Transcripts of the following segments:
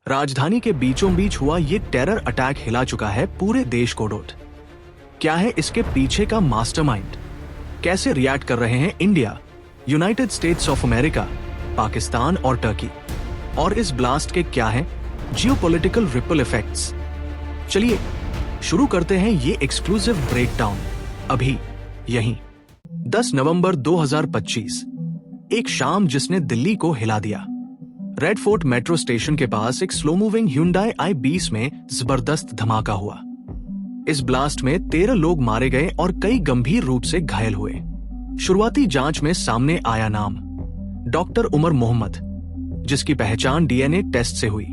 राजधानी के बीचों बीच हुआ ये टेरर अटैक हिला चुका है पूरे देश को डोट। क्या है इसके पीछे का मास्टरमाइंड? कैसे रिएक्ट कर रहे हैं India, United states of America, Pakistan और टर्की? और इस ब्लास्ट के क्या हैं जियोपॉलिटिकल रिपल इफेक्ट्स? चलिए शुरू करते हैं ये एक्सक्लूसिव ब्रेकडाउन अभी यहीं। 10 नवंबर 2025, एक शाम जिसने दिल्ली को हिला दिया। रेड फोर्ट मेट्रो स्टेशन के पास एक स्लो मूविंग Hyundai i20 में जबरदस्त धमाका हुआ। इस ब्लास्ट में 13 लोग मारे गए और कई गंभीर रूप से घायल हुए। शुरुआती जांच में सामने आया नाम डॉक्टर उमर मोहम्मद, जिसकी पहचान डीएनए टेस्ट से हुई।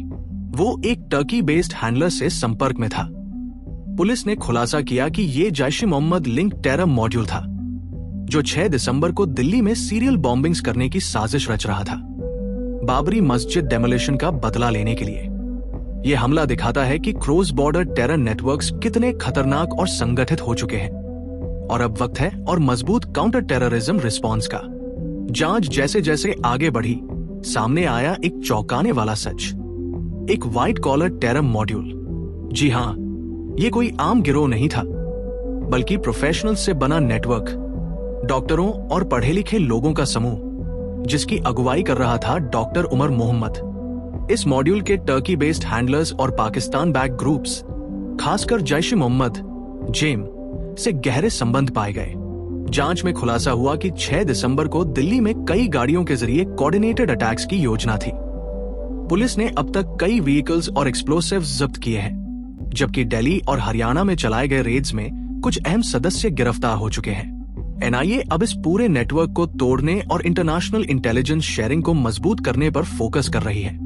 वो एक टर्की बेस्ड हैंडलर से संपर्क में था। पुलिस ने खुलासा किया कि ये जैश-ए-मोहम्मद लिंक टेरर मॉड्यूल था, जो 6 दिसंबर को दिल्ली में सीरियल बॉम्बिंग्स करने की साजिश रच रहा था, बाबरी मस्जिद डेमोलिशन का बदला लेने के लिए। यह हमला दिखाता है कि क्रॉस बॉर्डर टेरर नेटवर्क्स कितने खतरनाक और संगठित हो चुके हैं। और अब वक्त है और मजबूत काउंटर टेररिज्म रिस्पॉन्स का। जांच जैसे जैसे आगे बढ़ी, सामने आया एक चौंकाने वाला सच। एक व्हाइट कॉलर टेरर मॉड्यूल। जी हां, ये कोई आम गिरोह नहीं था, बल्कि प्रोफेशनल से बना नेटवर्क, डॉक्टरों और पढ़े लिखे लोगों का समूह, जिसकी अगुवाई कर रहा था डॉक्टर उमर मोहम्मद। इस मॉड्यूल के टर्की बेस्ड हैंडलर्स और पाकिस्तान बैक ग्रुप्स, खासकर जैश-ए-मोहम्मद जेम से गहरे संबंध पाए गए। जांच में खुलासा हुआ कि 6 दिसंबर को दिल्ली में कई गाड़ियों के जरिए कोऑर्डिनेटेड अटैक्स की योजना थी। पुलिस ने अब तक कई व्हीकल्स और एक्सप्लोसिव्स जब्त किए हैं, जबकि दिल्ली और हरियाणा में चलाए गए रेड्स में कुछ अहम सदस्य गिरफ्तार हो चुके हैं। एनआईए अब इस पूरे नेटवर्क को तोड़ने और इंटरनेशनल इंटेलिजेंस शेयरिंग को मजबूत करने पर फोकस कर रही है,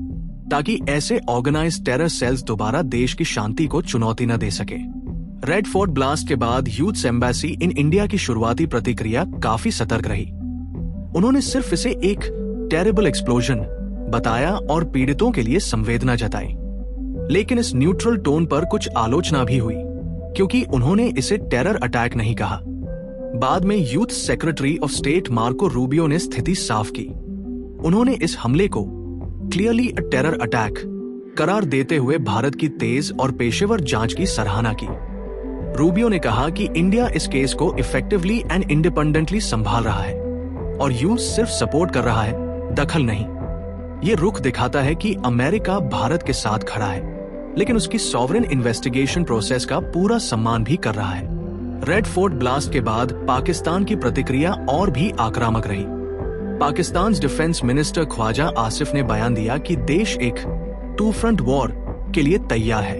ताकि ऐसे ऑर्गेनाइज्ड टेरर सेल्स दोबारा देश की शांति को चुनौती न दे सके। रेड फोर्ट ब्लास्ट के बाद यूथ एम्बेसी इन इंडिया की शुरुआती प्रतिक्रिया काफी सतर्क रही। उन्होंने सिर्फ इसे एक टेरेबल एक्सप्लोजन बताया और पीड़ितों के लिए संवेदना जताई। लेकिन इस न्यूट्रल टोन पर कुछ आलोचना भी हुई, क्योंकि उन्होंने इसे टेरर अटैक नहीं कहा। बाद में youth secretary of state Marco Rubio ने स्थिति साफ की। उन्होंने इस हमले को क्लियरली अ टेरर अटैक करार देते हुए भारत की तेज और पेशेवर जांच की सराहना की। रूबियो ने कहा कि इंडिया इस केस को इफेक्टिवली एंड इंडिपेंडेंटली संभाल रहा है और यूथ सिर्फ सपोर्ट कर रहा है, दखल नहीं। ये रुख दिखाता है कि अमेरिका भारत के साथ खड़ा है, लेकिन उसकी सॉवरेन इन्वेस्टिगेशन प्रोसेस का पूरा सम्मान भी कर रहा है। रेड फोर्ट ब्लास्ट के बाद पाकिस्तान की प्रतिक्रिया और भी आक्रामक रही। पाकिस्तान डिफेंस मिनिस्टर ख्वाजा आसिफ ने बयान दिया कि देश एक 2 फ्रंट वॉर के लिए तैयार है,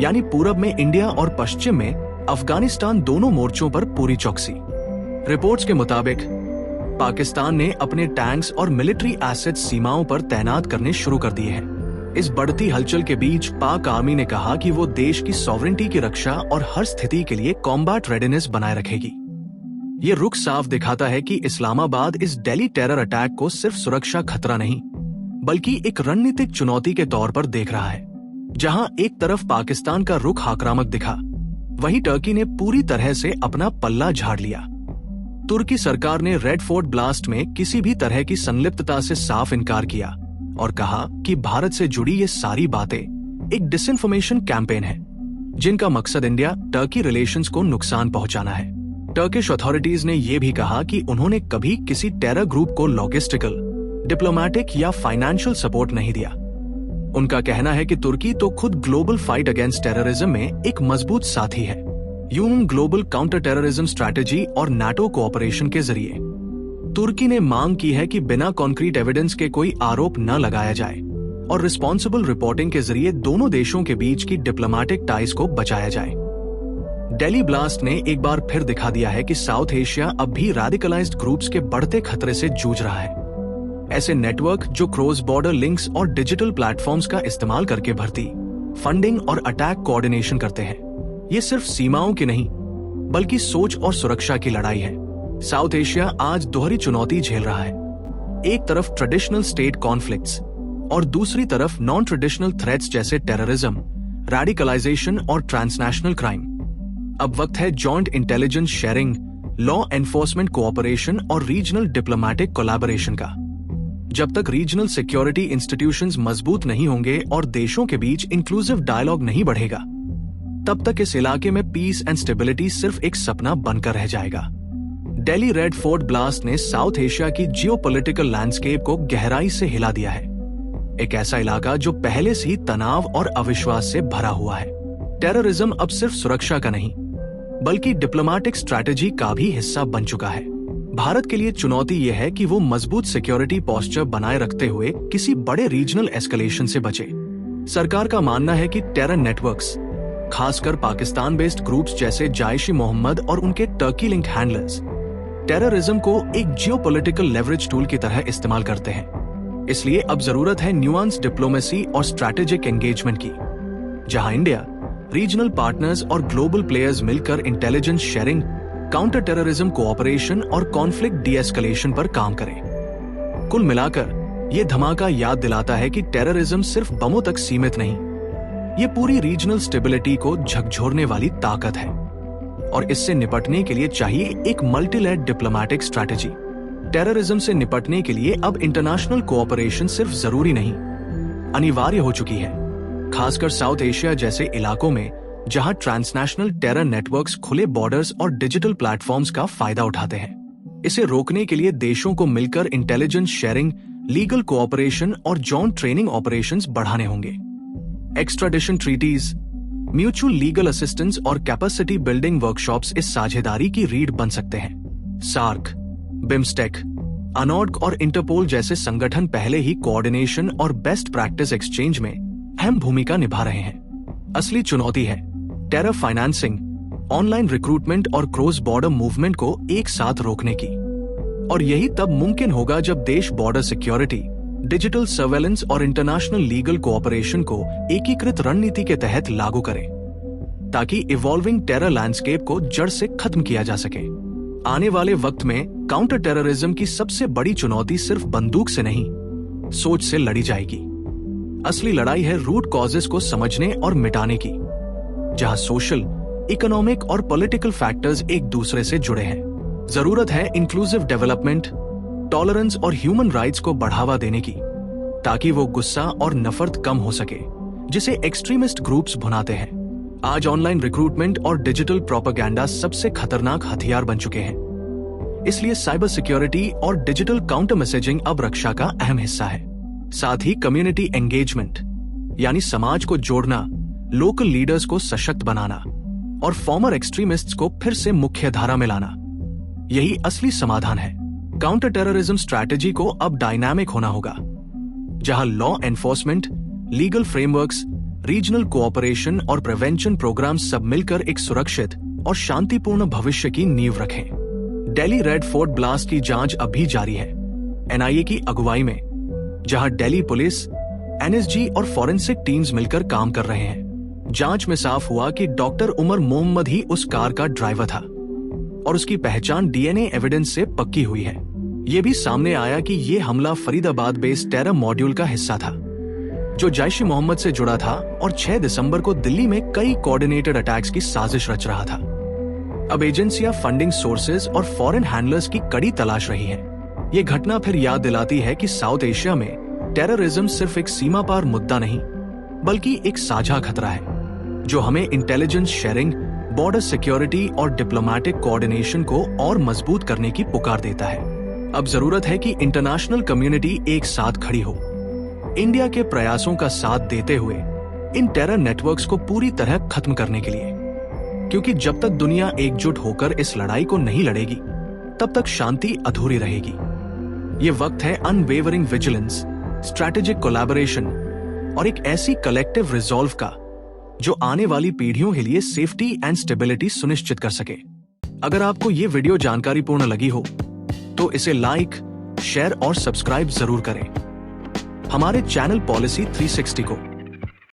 यानी पूरब में इंडिया और पश्चिम में अफगानिस्तान, दोनों मोर्चों पर पूरी चौकसी। रिपोर्ट्स के मुताबिक पाकिस्तान ने अपने टैंक्स और मिलिट्री एसेट्स सीमाओं पर तैनात करने शुरू कर दिए हैं। इस बढ़ती हलचल के बीच पाक आर्मी ने कहा कि वो देश की सॉवरेनिटी की रक्षा और हर स्थिति के लिए कॉम्बैट रेडीनेस बनाए रखेगी। ये रुख साफ दिखाता है कि इस्लामाबाद इस दिल्ली टेरर अटैक को सिर्फ सुरक्षा खतरा नहीं, बल्कि एक रणनीतिक चुनौती के तौर पर देख रहा है। जहां एक तरफ पाकिस्तान का रुख आक्रामक दिखा, वहीं टर्की ने पूरी तरह से अपना पल्ला झाड़ लिया। तुर्की सरकार ने रेड फोर्ट ब्लास्ट में किसी भी तरह की संलिप्तता से साफ इनकार किया और कहा कि भारत से जुड़ी ये सारी बातें एक डिसइंफॉर्मेशन कैंपेन है, जिनका मकसद इंडिया टर्की रिलेशंस को नुकसान पहुंचाना है। टर्किश अथॉरिटीज ने यह भी कहा कि उन्होंने कभी किसी टेरर ग्रुप को लॉजिस्टिकल, डिप्लोमेटिक या फाइनेंशियल सपोर्ट नहीं दिया। उनका कहना है कि तुर्की तो खुद ग्लोबल फाइट अगेंस्ट टेररिज्म में एक मजबूत साथी है। UN global counter terrorism strategy और नाटो कोऑपरेशन के जरिए तुर्की ने मांग की है कि बिना कॉन्क्रीट एविडेंस के कोई आरोप न लगाया जाए और रिस्पॉन्सिबल रिपोर्टिंग के जरिए दोनों देशों के बीच की डिप्लोमेटिक टाइज को बचाया जाए। दिल्ली ब्लास्ट ने एक बार फिर दिखा दिया है कि साउथ एशिया अब भी रेडिकलाइज्ड ग्रुप्स के बढ़ते खतरे से जूझ रहा है। ऐसे नेटवर्क जो क्रॉस बॉर्डर लिंक्स और डिजिटल प्लेटफॉर्म्स का इस्तेमाल करके भर्ती, फंडिंग और अटैक कोऑर्डिनेशन करते हैं। ये सिर्फ सीमाओं की नहीं, बल्कि सोच और सुरक्षा की लड़ाई है। साउथ एशिया आज दोहरी चुनौती झेल रहा है। एक तरफ ट्रेडिशनल स्टेट कॉन्फ्लिक्ट्स और दूसरी तरफ नॉन ट्रेडिशनल थ्रेट्स जैसे टेररिज्म, रेडिकलाइजेशन और ट्रांसनेशनल क्राइम। अब वक्त है joint intelligence sharing, law enforcement cooperation और रीजनल डिप्लोमेटिक कोलैबोरेशन का। जब तक रीजनल सिक्योरिटी इंस्टीट्यूशंस मजबूत नहीं होंगे और देशों के बीच इंक्लूसिव डायलॉग नहीं बढ़ेगा, तब तक इस इलाके में पीस एंड स्टेबिलिटी सिर्फ एक सपना बनकर रह जाएगा। दिल्ली रेड फोर्ट ब्लास्ट ने साउथ एशिया की जियोपॉलिटिकल लैंडस्केप को गहराई से हिला दिया है। एक ऐसा इलाका जो पहले से ही तनाव और अविश्वास से भरा हुआ है। टेररिज्म अब सिर्फ सुरक्षा का नहीं, बल्कि डिप्लोमेटिक स्ट्रैटेजी का भी हिस्सा बन चुका है। भारत के लिए चुनौती यह है कि वो मजबूत सिक्योरिटी पोस्चर बनाए रखते हुए किसी बड़े रीजनल एस्केलेशन से बचे। सरकार का मानना है कि टेरर नेटवर्क्स, खासकर पाकिस्तान बेस्ड ग्रुप्स जैसे जाइश-ए-मोहम्मद और उनके टर्की लिंक हैंडलर्स, टेररिज्म को एक जियोपॉलिटिकल लेवरेज टूल की तरह इस्तेमाल करते हैं। इसलिए अब जरूरत है न्यूआंस डिप्लोमेसी और स्ट्रैटेजिक एंगेजमेंट की, जहां इंडिया, रीजनल पार्टनर्स और ग्लोबल प्लेयर्स मिलकर intelligence sharing, counter terrorism cooperation और कॉन्फ्लिक्ट डी-एस्केलेशन पर काम करें। कुल मिलाकर ये धमाका याद दिलाता है कि टेररिज्म सिर्फ बमों तक सीमित नहीं, ये पूरी रीजनल स्टेबिलिटी को झकझोरने वाली ताकत है और इससे निपटने के लिए चाहिए एक मल्टीलेड डिप्लोमेटिक स्ट्रैटेजी। टेररिज्म से निपटने के लिए अब इंटरनेशनल कोऑपरेशन सिर्फ जरूरी नहीं, अनिवार्य हो चुकी है, खासकर साउथ एशिया जैसे इलाकों में जहां ट्रांसनेशनल टेरर नेटवर्क्स खुले बॉर्डर्स और डिजिटल प्लेटफॉर्म्स का फायदा उठाते हैं। इसे रोकने के लिए देशों को मिलकर इंटेलिजेंस शेयरिंग, लीगल कोऑपरेशन और जॉइंट ट्रेनिंग ऑपरेशंस बढ़ाने होंगे। Extradition treaties, mutual legal assistance और कैपेसिटी बिल्डिंग वर्कशॉप्स इस साझेदारी की रीढ़ बन सकते हैं। सार्क, बिम्स्टेक, अनॉर्क और इंटरपोल जैसे संगठन पहले ही कोऑर्डिनेशन और बेस्ट प्रैक्टिस एक्सचेंज में अहम भूमिका निभा रहे हैं। असली चुनौती है टेरर फाइनेंसिंग, ऑनलाइन रिक्रूटमेंट और क्रॉस बॉर्डर मूवमेंट को एक साथ रोकने की, और यही तब मुमकिन होगा जब देश बॉर्डर सिक्योरिटी, डिजिटल सर्वेलेंस और इंटरनेशनल लीगल कोऑपरेशन को एकीकृत रणनीति के तहत लागू करें, ताकि इवॉल्विंग टेरर लैंडस्केप को जड़ से खत्म किया जा सके। आने वाले वक्त में काउंटर टेररिज्म की सबसे बड़ी चुनौती सिर्फ बंदूक से नहीं, सोच से लड़ी जाएगी। असली लड़ाई है रूट कॉजेस को समझने और मिटाने की, जहां सोशल, इकोनॉमिक और पॉलिटिकल फैक्टर्स एक दूसरे से जुड़े हैं। जरूरत है इंक्लूसिव डेवलपमेंट, टॉलरेंस और ह्यूमन राइट्स को बढ़ावा देने की, ताकि वो गुस्सा और नफरत कम हो सके जिसे एक्सट्रीमिस्ट ग्रुप्स भुनाते हैं। आज ऑनलाइन रिक्रूटमेंट और डिजिटल प्रोपेगेंडा सबसे खतरनाक हथियार बन चुके हैं। इसलिए साइबर सिक्योरिटी और डिजिटल काउंटर मैसेजिंग अब रक्षा का अहम हिस्सा है। साथ ही कम्युनिटी एंगेजमेंट, यानी समाज को जोड़ना, लोकल लीडर्स को सशक्त बनाना और फॉर्मर एक्सट्रीमिस्ट्स को फिर से मुख्य धारा में लाना, यही असली समाधान है। काउंटर टेररिज्म स्ट्रैटेजी को अब डायनामिक होना होगा, जहां law enforcement, legal frameworks, regional cooperation और प्रिवेंशन प्रोग्राम सब मिलकर एक सुरक्षित और शांतिपूर्ण भविष्य की नींव रखें। दिल्ली रेड फोर्ट ब्लास्ट की जांच अभी जारी है, एनआईए की अगुवाई में, जहां दिल्ली पुलिस, एनएसजी और फॉरेंसिक टीम्स मिलकर काम कर रहे हैं। जांच में साफ हुआ कि डॉक्टर उमर मोहम्मद ही उस कार का ड्राइवर था और उसकी पहचान डीएनए एविडेंस से पक्की हुई है। ये भी सामने आया कि ये हमला फरीदाबाद बेस्ड टेरर मॉड्यूल का हिस्सा था, जो जाइश-ए-मोहम्मद से जुड़ा था और 6 दिसंबर को दिल्ली में कई कोऑर्डिनेटेड अटैक्स की साजिश रच रहा था। अब एजेंसियां फंडिंग सोर्सेज और फॉरेन हैंडलर्स की कड़ी तलाश रही हैं। ये घटना फिर याद दिलाती है कि साउथ एशिया में टेररिज्म सिर्फ एक सीमा पार मुद्दा नहीं, बल्कि एक साझा खतरा है, जो हमें इंटेलिजेंस शेयरिंग, बॉर्डर सिक्योरिटी और डिप्लोमेटिक कोऑर्डिनेशन को और मजबूत करने की पुकार देता है। अब जरूरत है कि इंटरनेशनल कम्युनिटी एक साथ खड़ी हो, इंडिया के प्रयासों का साथ देते हुए इन टेरर नेटवर्क्स को पूरी तरह खत्म करने के लिए, क्योंकि जब तक दुनिया एकजुट होकर इस लड़ाई को नहीं लड़ेगी, तब तक शांति अधूरी रहेगी। ये वक्त है अनवेवरिंग विजिलेंस, स्ट्रैटेजिक कोलैबोरेशन और एक ऐसी कलेक्टिव रिजॉल्व का जो आने वाली पीढ़ियों के लिए सेफ्टी एंड स्टेबिलिटी सुनिश्चित कर सके। अगर आपको ये वीडियो जानकारीपूर्ण लगी हो तो इसे लाइक, शेयर और सब्सक्राइब जरूर करें। हमारे चैनल पॉलिसी 360 को